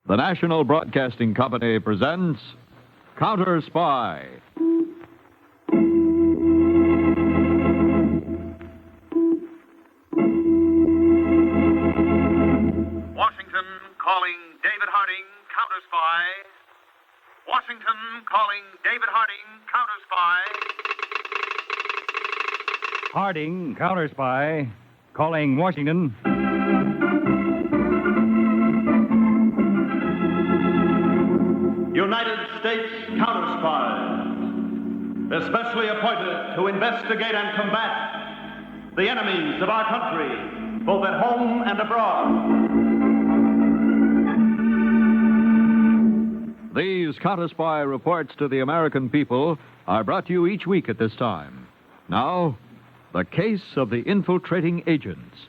The National Broadcasting Company presents Counterspy. Washington calling David Harding, Counterspy. Washington calling David Harding, Counterspy. Harding, Counterspy, calling Washington. United States Counterspy, especially appointed to investigate and combat the enemies of our country, both at home and abroad. These Counterspy reports to the American people are brought to you each week at this time. Now, the case of the infiltrating agents.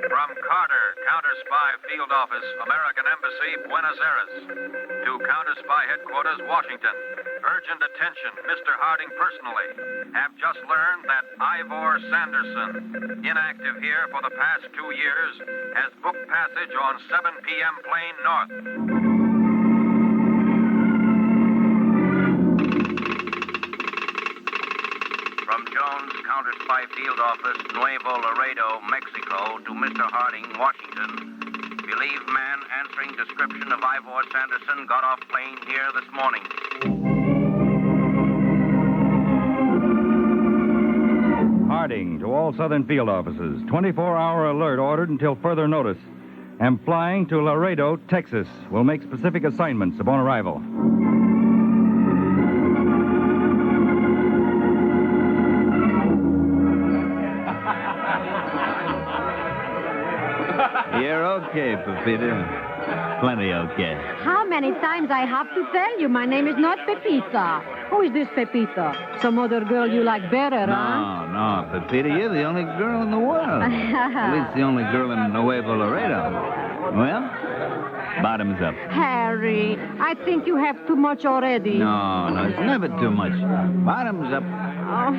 From Carter, Counterspy Field Office, American Embassy, Buenos Aires. To Counterspy Headquarters, Washington. Urgent attention, Mr. Harding personally. Have just learned that Ivor Sanderson, inactive here for the past 2 years, has booked passage on 7 p.m. plane north. From Jones, Counterspy Field Office, Nuevo Laredo, Mexico, to Mr. Harding, Washington. Believe man answering description of Ivor Sanderson got off plane here this morning. Harding, to all Southern Field Offices. 24-hour alert ordered until further notice. Am flying to Laredo, Texas. Will make specific assignments upon arrival. You're okay, Pepita. Plenty okay. How many times I have to tell you my name is not Pepita? Who is this Pepita? Some other girl you like better, huh? No, Pepita, you're the only girl in the world. At least the only girl in Nuevo Laredo. Well, bottoms up. Harry, I think you have too much already. No, it's never too much. Bottoms up. Oh.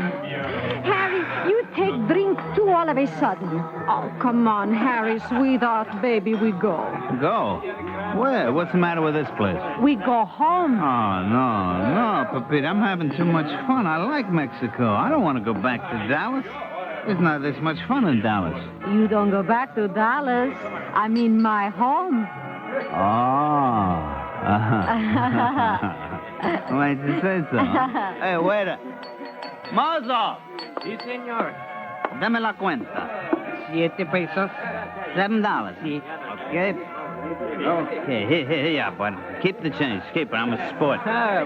Harry, you take drink too all of a sudden. Oh, come on, Harry, sweetheart, baby, we go. Go? Where? What's the matter with this place? We go home. Oh, no, Pepita, I'm having too much fun. I like Mexico. I don't want to go back to Dallas. There's not this much fun in Dallas. You don't go back to Dallas. I mean my home. Oh. Why'd you say so? Hey, waiter. Mozo! Sí, señor. Dame la cuenta. 7 pesos. $7. Sí. Okay. Okay, here you are, bud. Keep the change. Keep it. I'm a sport.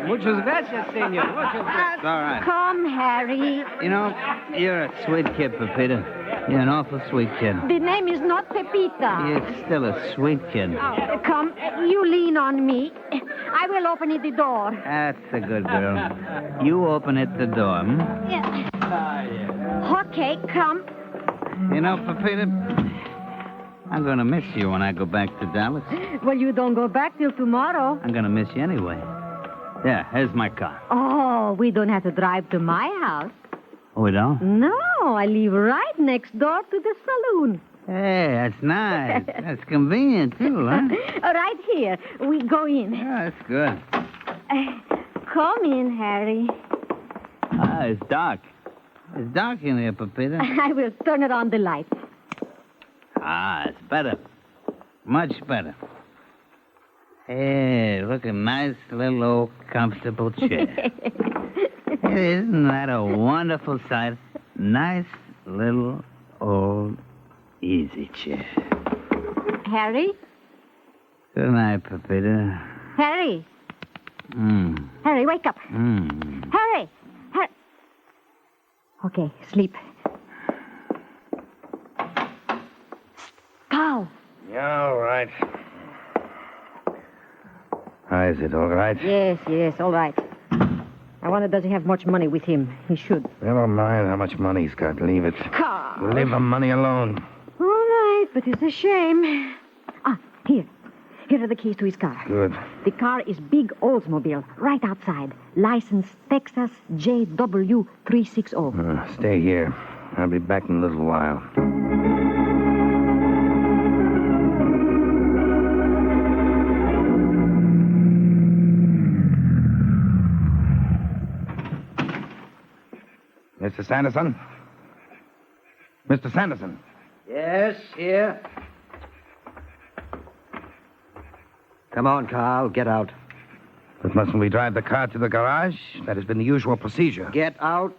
Muchas gracias, señor. Muchas gracias. It's all right. Come, Harry. You know, you're a sweet kid, Pepita. You're an awful sweet kid. The name is not Pepita. You're still a sweet kid. Come, you lean on me. I will open it the door. That's a good girl. You open it the door, hmm? Yeah. Okay, come. You know, Pepita, I'm going to miss you when I go back to Dallas. Well, you don't go back till tomorrow. I'm going to miss you anyway. Yeah, here's my car. Oh, we don't have to drive to my house. Oh, we don't? No, I live right next door to the saloon. Hey, that's nice. That's convenient, too, huh? Right here. We go in. Yeah, that's good. Come in, Harry. Ah, it's dark. It's dark in here, Pepita. I will turn it on the light. Ah, it's better. Much better. Hey, look, a nice little old comfortable chair. Hey, isn't that a wonderful sight? Nice little old easy chair. Harry? Good night, Pepita. Harry? Harry, wake up. Harry! Okay, sleep. Carl. Yeah, all right. Is it all right? Yes, all right. I wonder, does he have much money with him? He should. Never mind how much money he's got. Leave it. Carl. Leave the money alone. All right, but it's a shame. Here. Here are the keys to his car. Good. The car is big Oldsmobile, right outside. License Texas JW360. Stay here. I'll be back in a little while. Mr. Sanderson? Mr. Sanderson? Yes, here. Come on, Carl, get out. But mustn't we drive the car to the garage? That has been the usual procedure. Get out.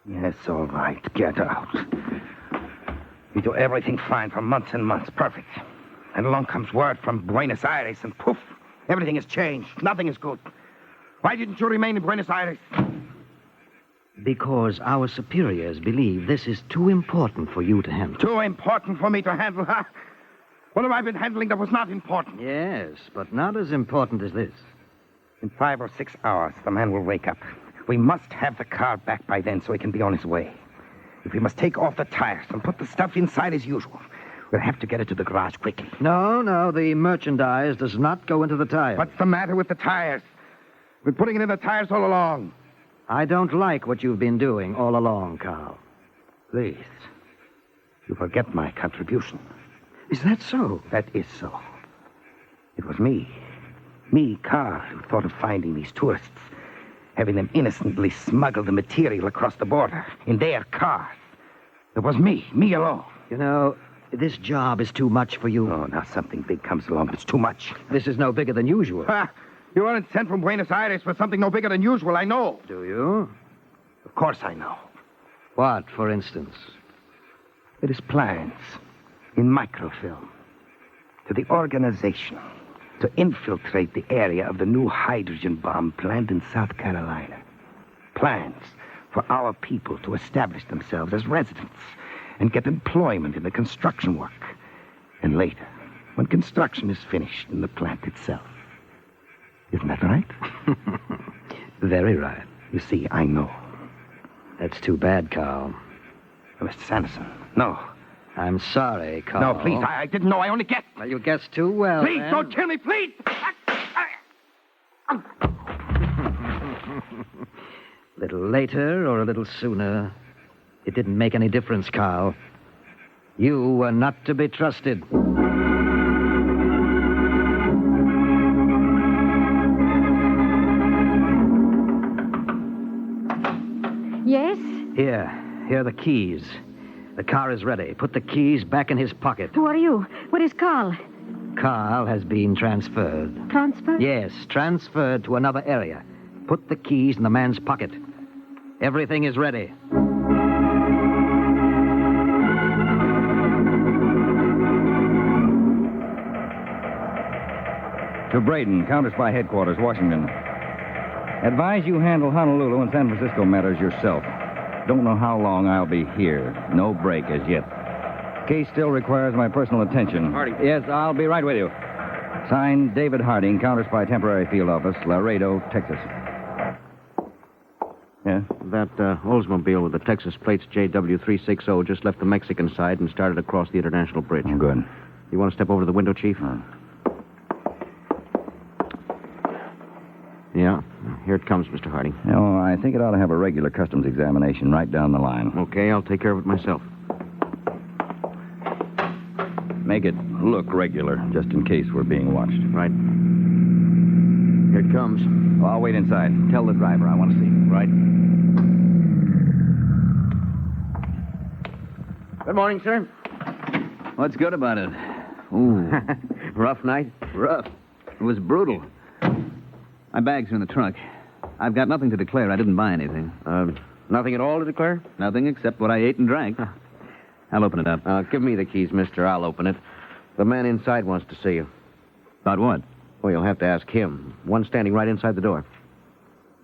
Yes, all right. Get out. We do everything fine for months and months. Perfect. And along comes word from Buenos Aires, and poof, everything has changed. Nothing is good. Why didn't you remain in Buenos Aires? Because our superiors believe this is too important for you to handle. Too important for me to handle, huh? What have I been handling that was not important? Yes, but not as important as this. In 5 or 6 hours, the man will wake up. We must have the car back by then so he can be on his way. If we must take off the tires and put the stuff inside as usual, we'll have to get it to the garage quickly. No, the merchandise does not go into the tire. What's the matter with the tires? We're putting it in the tires all along. I don't like what you've been doing all along, Carl. Please, you forget my contribution. Is that so? That is so. It was me, Carl, who thought of finding these tourists, having them innocently smuggle the material across the border in their cars. It was me alone. You know, this job is too much for you. Oh, now something big comes along that's too much. This is no bigger than usual. Ha! You weren't sent from Buenos Aires for something no bigger than usual, I know. Do you? Of course I know. What, for instance? It is plans in microfilm to the organization to infiltrate the area of the new hydrogen bomb plant in South Carolina. Plans for our people to establish themselves as residents and get employment in the construction work. And later, when construction is finished in the plant itself. Isn't that right? Very right. You see, I know. That's too bad, Carl. Mr. Sanderson, no. I'm sorry, Carl. No, please, I didn't know. I only guessed. Well, you guessed too well, Please, then. don't kill me, please! A little later or a little sooner, it didn't make any difference, Carl. You were not to be trusted. Yes? Here are the keys. The car is ready. Put the keys back in his pocket. Who are you? What is Carl? Carl has been transferred. Transfer? Yes, transferred to another area. Put the keys in the man's pocket. Everything is ready. To Braden, Counterspy Headquarters, Washington. Advise you handle Honolulu and San Francisco matters yourself. Don't know how long I'll be here. No break as yet. Case still requires my personal attention. Harding. Yes, I'll be right with you. Signed, David Harding, Counterspy Temporary Field Office, Laredo, Texas. Yeah? That Oldsmobile with the Texas plates JW360 just left the Mexican side and started across the International Bridge. Oh, good. You want to step over to the window, Chief? Yeah. Here it comes, Mr. Harding. Oh, I think it ought to have a regular customs examination right down the line. Okay, I'll take care of it myself. Make it look regular, just in case we're being watched. Right. Here it comes. Oh, I'll wait inside. Tell the driver I want to see him. Right. Good morning, sir. What's good about it? Ooh. Rough night? Rough. It was brutal. My bags are in the trunk. I've got nothing to declare. I didn't buy anything. Nothing at all to declare? Nothing except what I ate and drank. I'll open it up. Give me the keys, mister. I'll open it. The man inside wants to see you. About what? Well, you'll have to ask him. One standing right inside the door.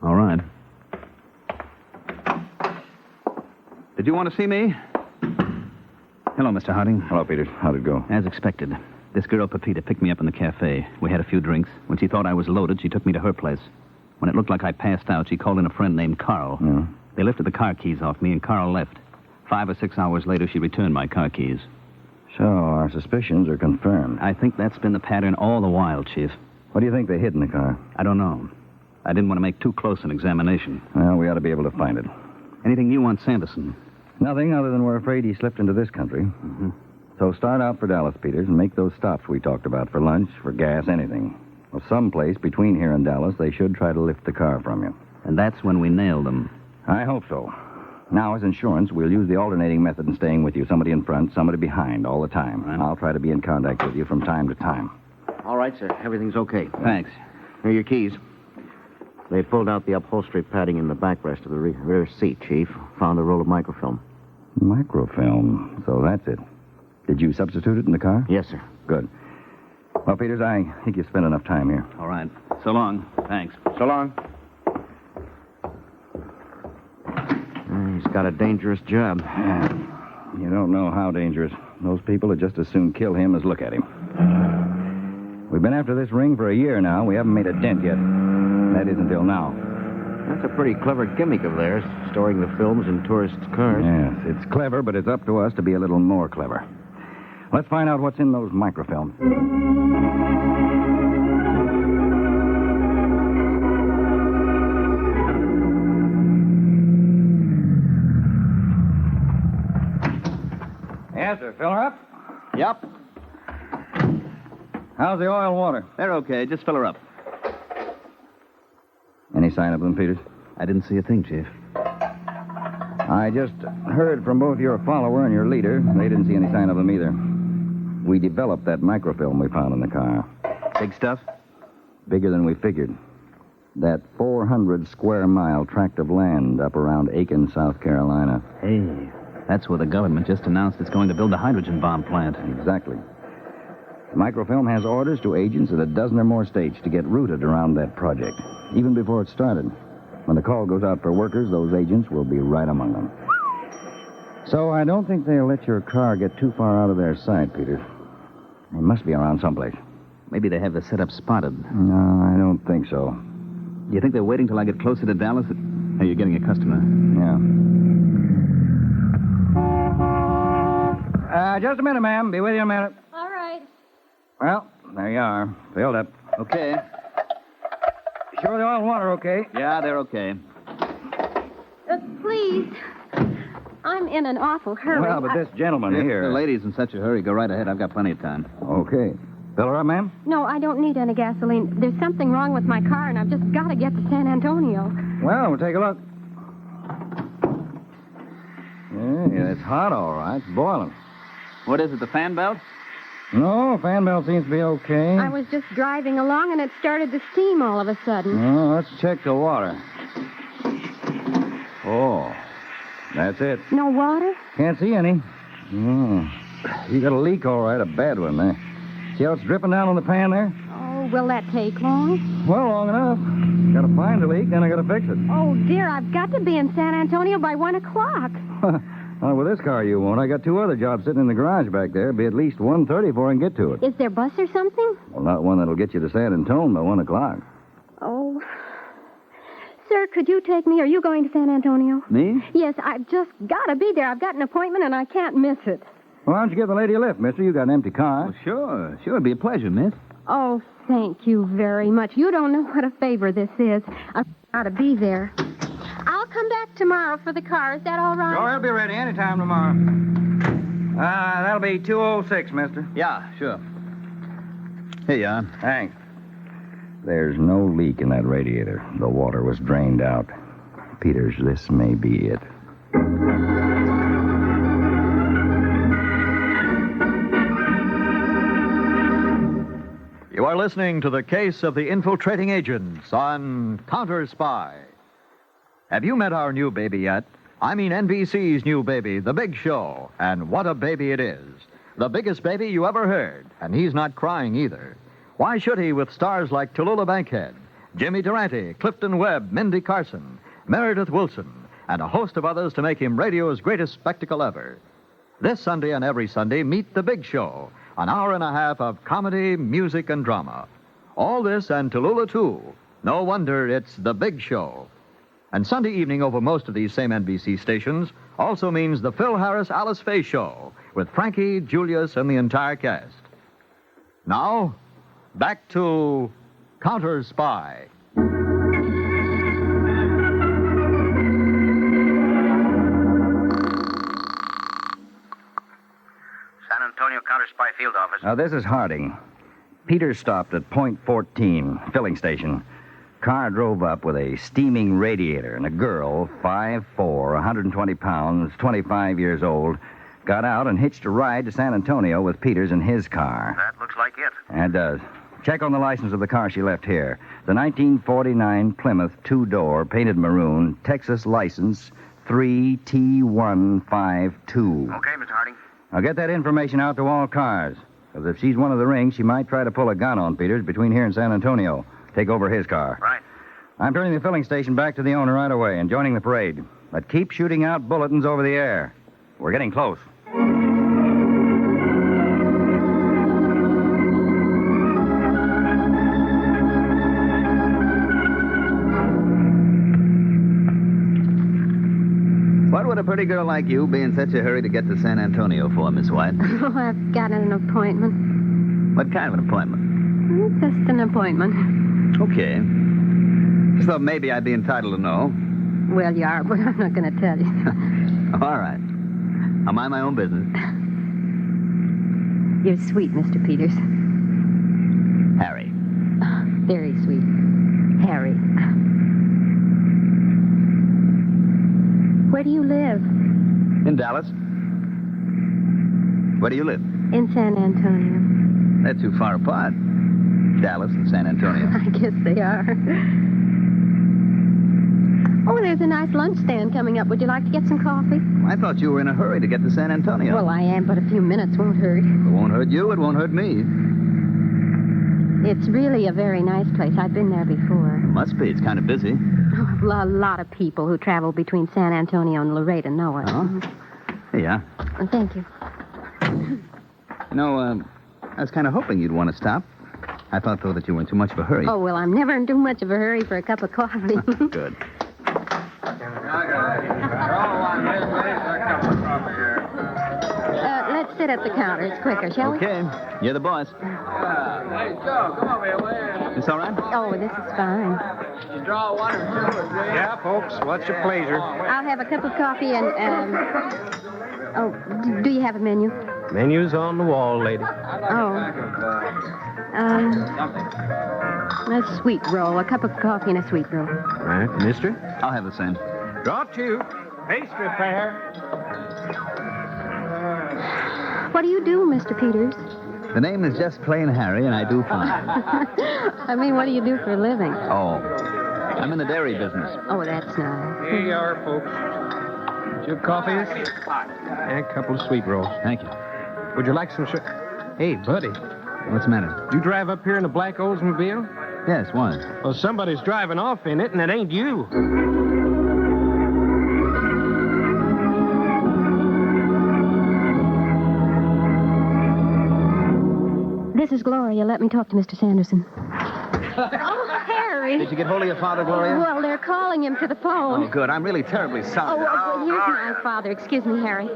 All right. Did you want to see me? Hello, Mr. Harding. Hello, Peter. How'd it go? As expected. This girl, Pepita, picked me up in the cafe. We had a few drinks. When she thought I was loaded, she took me to her place. When it looked like I passed out, she called in a friend named Carl. Yeah. They lifted the car keys off me, and Carl left. 5 or 6 hours later, she returned my car keys. So, our suspicions are confirmed. I think that's been the pattern all the while, Chief. What do you think they hid in the car? I don't know. I didn't want to make too close an examination. Well, we ought to be able to find it. Anything new on Sanderson? Nothing other than we're afraid he slipped into this country. Mm-hmm. So start out for Dallas, Peters, and make those stops we talked about for lunch, for gas, anything. Well, someplace between here and Dallas, they should try to lift the car from you. And that's when we nailed him. I hope so. Now, as insurance, we'll use the alternating method in staying with you. Somebody in front, somebody behind, all the time. Right. I'll try to be in contact with you from time to time. All right, sir. Everything's okay. Thanks. Here are your keys. They pulled out the upholstery padding in the backrest of the rear seat, Chief. Found a roll of microfilm. Microfilm. So that's it. Did you substitute it in the car? Yes, sir. Good. Well, Peters, I think you've spent enough time here. All right. So long. Thanks. So long. He's got a dangerous job. Yeah. You don't know how dangerous. Those people would just as soon kill him as look at him. We've been after this ring for a year now. We haven't made a dent yet. That is until now. That's a pretty clever gimmick of theirs, storing the films in tourists' cars. Yes, it's clever, but it's up to us to be a little more clever. Let's find out what's in those microfilms. Yes, sir. Fill her up? Yep. How's the oil and water? They're okay. Just fill her up. Any sign of them, Peters? I didn't see a thing, Chief. I just heard from both your follower and your leader. They didn't see any sign of them either. We developed that microfilm we found in the car. Big stuff? Bigger than we figured. That 400-square-mile tract of land up around Aiken, South Carolina. Hey, that's where the government just announced it's going to build a hydrogen bomb plant. Exactly. The microfilm has orders to agents in a dozen or more states to get rooted around that project, even before it started. When the call goes out for workers, those agents will be right among them. So I don't think they'll let your car get too far out of their sight, Peter. They must be around someplace. Maybe they have the setup spotted. No, I don't think so. Do you think they're waiting till I get closer to Dallas? Hey, you're getting a customer. Yeah. Just a minute, ma'am. Be with you in a minute. All right. Well, there you are. Filled up. Okay. Sure the oil and water okay? Yeah, they're okay. Please. I'm in an awful hurry. Well, but this gentleman If here... the lady's in such a hurry, go right ahead. I've got plenty of time. Okay. Fill her up, ma'am? No, I don't need any gasoline. There's something wrong with my car, and I've just got to get to San Antonio. Well, we'll take a look. Yeah, it's hot, all right. It's boiling. What is it, the fan belt? No, fan belt seems to be okay. I was just driving along, and it started to steam all of a sudden. Oh, let's check the water. Oh, that's it. No water? Can't see any. Oh, you got a leak, all right, a bad one there. See how it's dripping down on the pan there? Oh, will that take long? Well, long enough. Got to find the leak, then I got to fix it. Oh, dear, I've got to be in San Antonio by 1 o'clock. Well, with this car you won't. I got 2 other jobs sitting in the garage back there. Be at least 1:30 before I can get to it. Is there bus or something? Well, not one that'll get you to San Antonio by 1 o'clock. Oh. Sir, could you take me? Are you going to San Antonio? Me? Yes, I've just got to be there. I've got an appointment, and I can't miss it. Well, why don't you give the lady a lift, mister? You got an empty car. Well, sure. Sure, it'd be a pleasure, miss. Oh, thank you very much. You don't know what a favor this is. I've got to be there. I'll come back tomorrow for the car. Is that all right? Oh, it'll be ready anytime tomorrow. That'll be 2:06, mister. Yeah, sure. Here you are. Thanks. There's no leak in that radiator. The water was drained out. Peters, this may be it. You are listening to the case of the infiltrating agents on Counterspy. Have you met our new baby yet? I mean NBC's new baby, The Big Show. And what a baby it is. The biggest baby you ever heard. And he's not crying either. Why should he with stars like Tallulah Bankhead, Jimmy Durante, Clifton Webb, Mindy Carson, Meredith Wilson, and a host of others to make him radio's greatest spectacle ever? This Sunday and every Sunday, meet The Big Show, an hour and a half of comedy, music, and drama. All this and Tallulah, too. No wonder it's The Big Show. And Sunday evening over most of these same NBC stations also means the Phil Harris Alice Faye Show, with Frankie, Julius, and the entire cast. Now, back to Counterspy. San Antonio Counterspy Field Office. This is Harding. Peter stopped at point 14, filling station. Car drove up with a steaming radiator, and a girl, 5'4", 120 pounds, 25 years old, got out and hitched a ride to San Antonio with Peters in his car. That looks like it. And does. Check on the license of the car she left here. The 1949 Plymouth two-door, painted maroon, Texas license 3T152. Okay, Mr. Harding. Now get that information out to all cars. Because if she's one of the ring, she might try to pull a gun on Peters between here and San Antonio. Take over his car. Right. I'm turning the filling station back to the owner right away and joining the parade. But keep shooting out bulletins over the air. We're getting close. What would a pretty girl like you be in such a hurry to get to San Antonio for, Miss White? Oh, I've got an appointment. What kind of an appointment? Just an appointment. Okay. Just thought maybe I'd be entitled to know. Well, you are, but I'm not going to tell you. All right. I'll mind my own business. You're sweet, Mr. Peters. Harry. Very sweet. Harry. Where do you live? In Dallas. Where do you live? In San Antonio. They're too far apart. Dallas and San Antonio. I guess they are. Oh, there's a nice lunch stand coming up. Would you like to get some coffee? I thought you were in a hurry to get to San Antonio. Well, I am, but a few minutes won't hurt. It won't hurt you. It won't hurt me. It's really a very nice place. I've been there before. It must be. It's kind of busy. Oh, a lot of people who travel between San Antonio and Laredo know it. Oh? Yeah. Thank you. You know, I was kind of hoping you'd want to stop. I thought, though, that you were in too much of a hurry. Oh, well, I'm never in too much of a hurry for a cup of coffee. Good. Let's sit at the counter. It's quicker, shall we? Okay. You're the boss. Hey, Joe, come over here. Where? This all right? Oh, this is fine. You draw one or two, will you? Yeah, folks. What's your pleasure? I'll have a cup of coffee and, do you have a menu? Menu's on the wall, lady. Oh. A sweet roll. A cup of coffee and a sweet roll. All right, mister. I'll have the same. Draw two. Pastry fair. What do you do, Mr. Peters? The name is just plain Harry, and I do fine. I mean, what do you do for a living? Oh. I'm in the dairy business. Oh, that's nice. Here you are, folks. 2 coffees and a couple of sweet rolls. Thank you. Would you like some sugar? Hey, buddy. What's the matter? You drive up here in a black Oldsmobile? Yes, why? Well, somebody's driving off in it, and it ain't you. This is Gloria. Let me talk to Mr. Sanderson. Oh, Harry. Did you get hold of your father, Gloria? Well, they're calling him to the phone. Oh, good. I'm really terribly sorry. well, here's my father. Excuse me, Harry.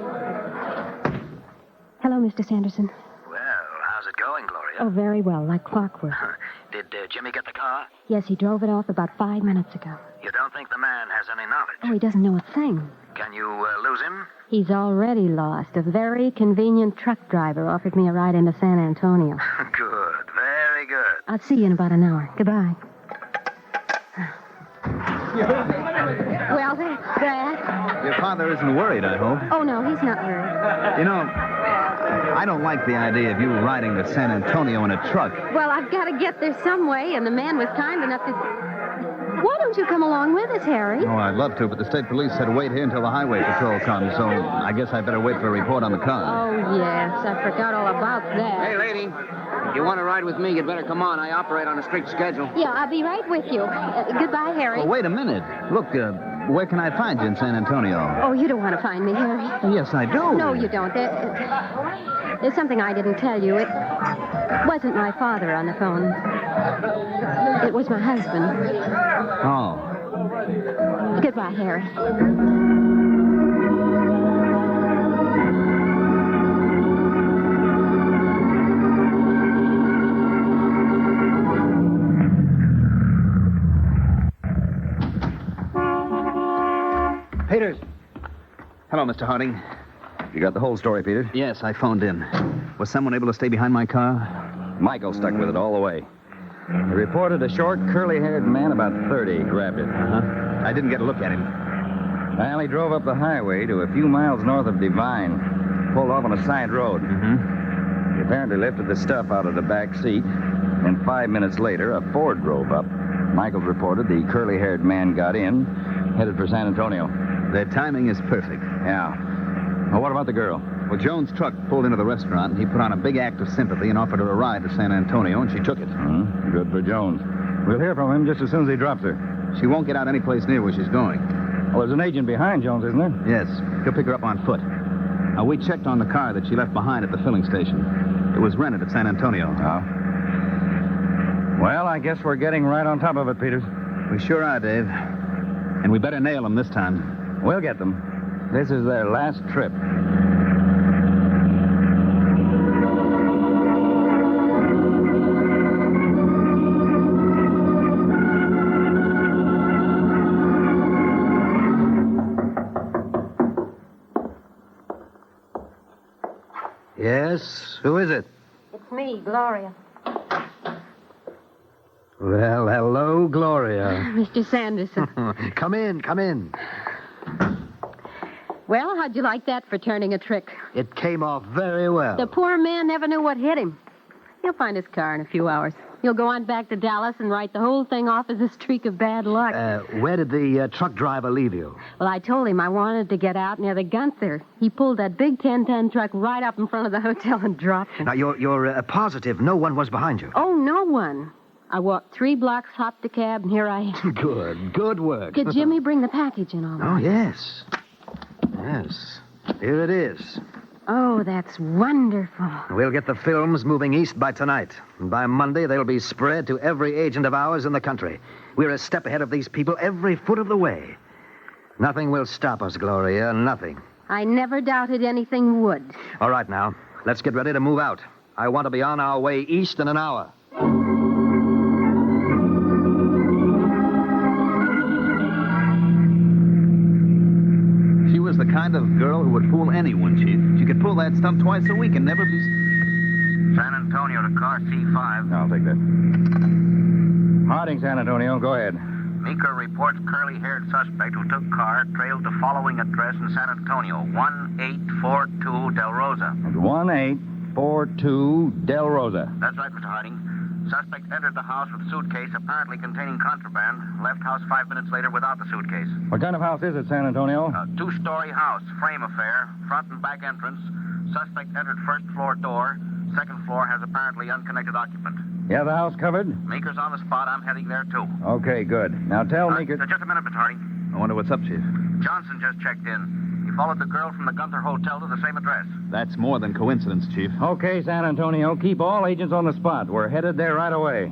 Hello, Mr. Sanderson. Well, how's it going, Gloria? Oh, very well, like clockwork. Did Jimmy get the car? Yes, he drove it off about 5 minutes ago. You don't think the man has any knowledge? Oh, he doesn't know a thing. Can you lose him? He's already lost. A very convenient truck driver offered me a ride into San Antonio. Good. Very good. I'll see you in about an hour. Goodbye. Well, that's that. Your father isn't worried, I hope. Oh, no, he's not worried. You know, I don't like the idea of you riding to San Antonio in a truck. Well, I've got to get there some way, and the man was kind enough to... Why don't you come along with us, Harry? Oh, I'd love to, but the state police said to wait here until the highway patrol comes, so I guess I better wait for a report on the car. Oh, yes. I forgot all about that. Hey, lady. If you want to ride with me, you'd better come on. I operate on a strict schedule. Yeah, I'll be right with you. Goodbye, Harry. Oh, wait a minute. Look, where can I find you in San Antonio? Oh, you don't want to find me, Harry. Yes, I do. No, you don't. There's something I didn't tell you. It wasn't my father on the phone. It was my husband. Oh. Goodbye, Harry. Hello, Mr. Harding. You got the whole story, Peter? Yes, I phoned in. Was someone able to stay behind my car? Michael stuck with it all the way. He reported a short, curly-haired man about 30 grabbed it. I didn't get a look at him. Well, he drove up the highway to a few miles north of Divine, pulled off on a side road. He apparently lifted the stuff out of the back seat, and 5 minutes later, a Ford drove up. Michael reported the curly-haired man got in, headed for San Antonio. The timing is perfect. Yeah. Well, what about the girl? Well, Jones' truck pulled into the restaurant, and he put on a big act of sympathy and offered her a ride to San Antonio, and she took it. Good for Jones. We'll hear from him just as soon as he drops her. She won't get out any place near where she's going. Well, there's an agent behind Jones, isn't there? Yes. He'll pick her up on foot. Now, we checked on the car that she left behind at the filling station. It was rented at San Antonio. Oh. Well, I guess we're getting right on top of it, Peters. We sure are, Dave. And we better nail them this time. We'll get them. This is their last trip. Yes? Who is it? It's me, Gloria. Well, hello, Gloria. Mr. Sanderson. Come in, come in. Well, how'd you like that for turning a trick? It came off very well. The poor man never knew what hit him. He'll find his car in a few hours. He'll go on back to Dallas and write the whole thing off as a streak of bad luck. Where did the truck driver leave you? Well, I told him I wanted to get out near the Gunther. He pulled that big 10-ton truck right up in front of the hotel and dropped him. Now, you're positive no one was behind you? Oh, no one. I walked 3 blocks, hopped a cab, and here I am. Good work. Did Jimmy bring the package in all right? Oh, yes. Yes. Here it is. Oh, that's wonderful. We'll get the films moving east by tonight. And by Monday, they'll be spread to every agent of ours in the country. We're a step ahead of these people every foot of the way. Nothing will stop us, Gloria. Nothing. I never doubted anything would. All right, now. Let's get ready to move out. I want to be on our way east in an hour. She was the kind of girl who would fool anyone, Chief. She could pull that stunt twice a week and never be... San Antonio to car C5. I'll take that. Harding, San Antonio. Go ahead. Meeker reports curly-haired suspect who took car trailed the following address in San Antonio, 1842 Del Rosa. 1842 Del Rosa. That's right, Mr. Harding. Suspect entered the house with a suitcase apparently containing contraband. Left house 5 minutes later without the suitcase. What kind of house is it, San Antonio? A 2-story house, frame affair, front and back entrance. Suspect entered first floor door. Second floor has apparently unconnected occupant. Yeah, the house covered? Meeker's on the spot. I'm heading there, too. Okay, good. Now tell Meeker... Just a minute, Mr. Harding. I wonder what's up, Chief. Johnson just checked in. He followed the girl from the Gunther Hotel to the same address. That's more than coincidence, Chief. Okay, San Antonio. Keep all agents on the spot. We're headed there right away.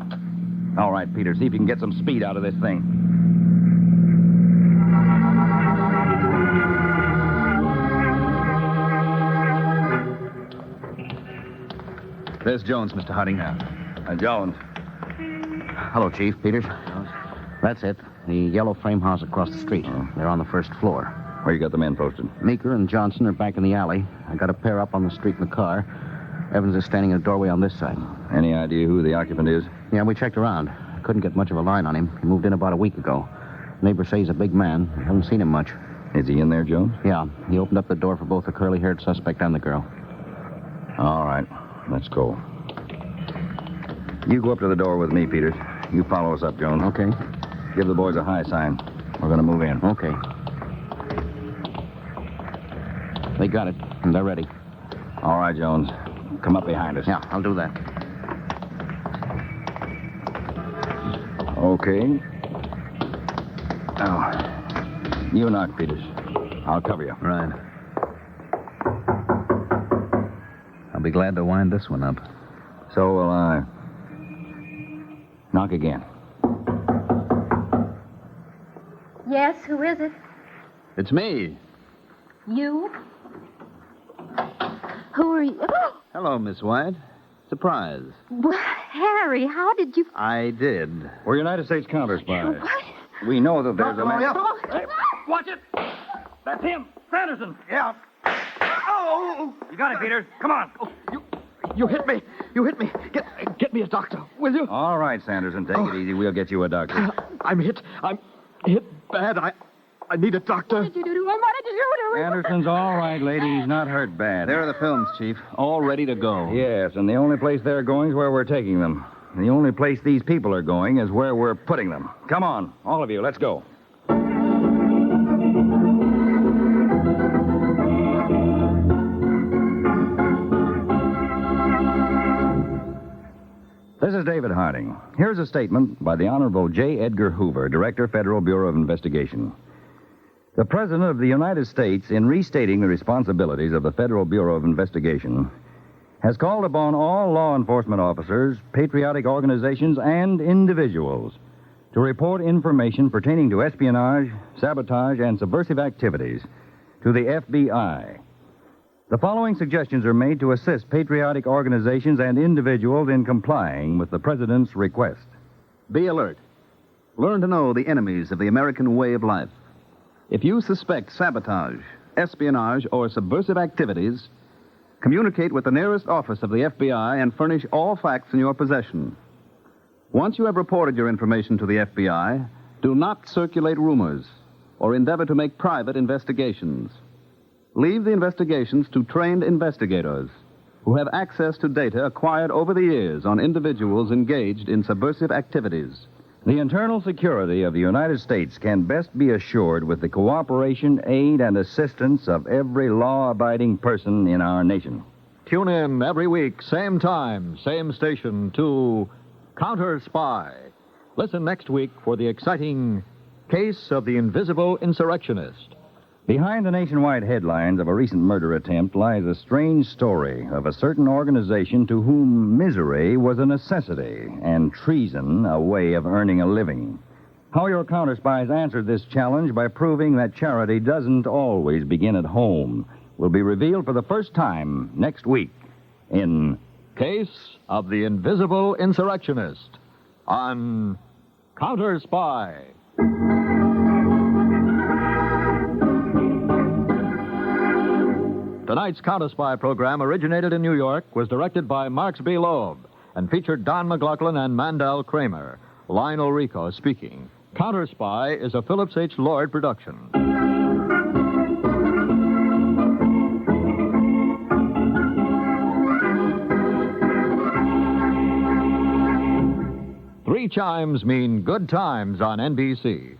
All right, Peter. See if you can get some speed out of this thing. There's Jones, Mr. Harding. Jones. Hello, Chief. Peters. That's it. The yellow frame house across the street. They're on the first floor. Where you got the men posted? Meeker and Johnson are back in the alley. I got a pair up on the street in the car. Evans is standing in a doorway on this side. Any idea who the occupant is? Yeah, we checked around. Couldn't get much of a line on him. He moved in about a week ago. Neighbors say he's a big man. I haven't seen him much. Is he in there, Jones? Yeah, he opened up the door for both the curly-haired suspect and the girl. All right, let's go. You go up to the door with me, Peters. You follow us up, Jones. Okay. Give the boys a high sign. We're going to move in. Okay. They got it, and they're ready. All right, Jones. Come up behind us. Yeah, I'll do that. Okay. Now, you knock, Peters. I'll cover you. Right. I'll be glad to wind this one up. So will I. Knock again. Yes, who is it? It's me. You? Who are you? Oh, Hello, Miss White. Surprise. well, Harry, how did you... I did. We're United States Counterspy. What? We know that there's a man... Oh, Hey, watch it! That's him! Sanderson! Yeah. Oh! You got it, Peter. Come on. You hit me. You hit me. Get me a doctor, will you? All right, Sanderson. Take it easy. We'll get you a doctor. I'm hit. I'm hit bad. I need a doctor. What did you do to him? What did you do to him? Anderson's all right, lady. He's not hurt bad. There are the films, Chief. All ready to go. Yes, and the only place they're going is where we're taking them. And the only place these people are going is where we're putting them. Come on, all of you, let's go. This is David Harding. Here's a statement by the Honorable J. Edgar Hoover, Director, Federal Bureau of Investigation. The President of the United States, in restating the responsibilities of the Federal Bureau of Investigation, has called upon all law enforcement officers, patriotic organizations, and individuals to report information pertaining to espionage, sabotage, and subversive activities to the FBI. The following suggestions are made to assist patriotic organizations and individuals in complying with the President's request. Be alert. Learn to know the enemies of the American way of life. If you suspect sabotage, espionage, or subversive activities, communicate with the nearest office of the FBI and furnish all facts in your possession. Once you have reported your information to the FBI, do not circulate rumors or endeavor to make private investigations. Leave the investigations to trained investigators who have access to data acquired over the years on individuals engaged in subversive activities. The internal security of the United States can best be assured with the cooperation, aid, and assistance of every law-abiding person in our nation. Tune in every week, same time, same station, to Counterspy. Listen next week for the exciting Case of the Invisible Insurrectionist. Behind the nationwide headlines of a recent murder attempt lies a strange story of a certain organization to whom misery was a necessity and treason a way of earning a living. How your counterspies answered this challenge by proving that charity doesn't always begin at home will be revealed for the first time next week in Case of the Invisible Insurrectionist on Counterspy. Tonight's Counterspy program originated in New York, was directed by Marks B. Loeb, and featured Don McLaughlin and Mandel Kramer. Lionel Rico speaking. Counterspy is a Phillips H. Lord production. Three chimes mean good times on NBC.